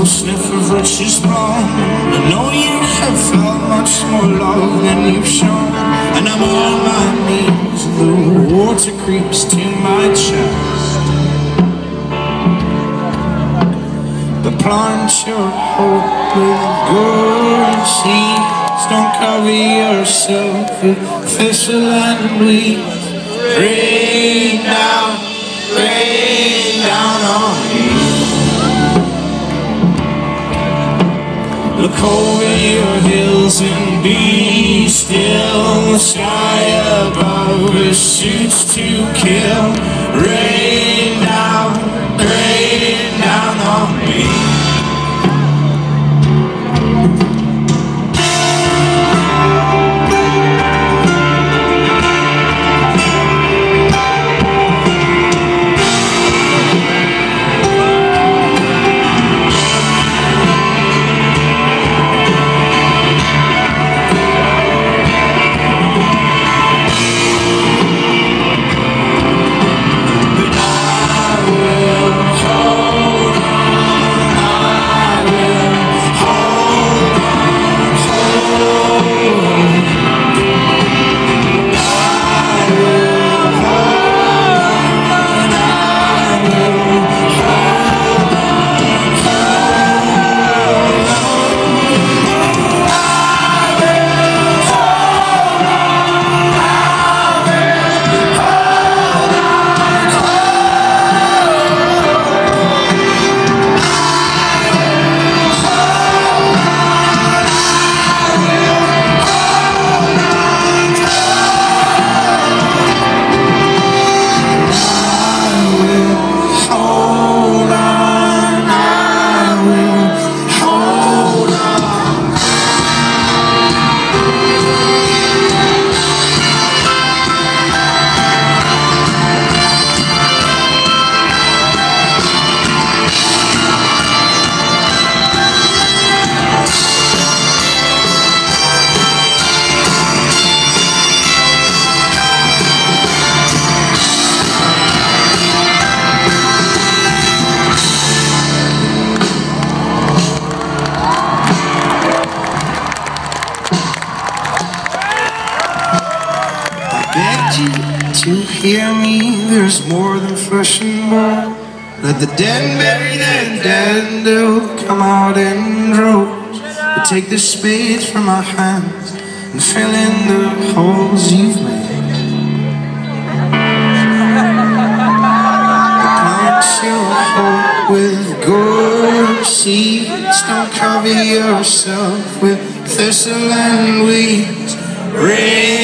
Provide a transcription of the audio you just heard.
Sniff of riches wrong. I know you have felt much more love than you've shown, and I'm on my knees, the water creeps to my chest. But plant your hope with good seeds. Don't cover yourself with thistle and weeds. Rain down on me. Look over your hills and be still. The sky above us suits to kill. Rain down on me. To hear me, there's more than flesh and bone. Let the dead bury their dead, and they'll come out in droves. But take the spades from our hands and fill in the holes you've made. Plant your hope with good seeds. Don't cover yourself with thistle and weeds. Rain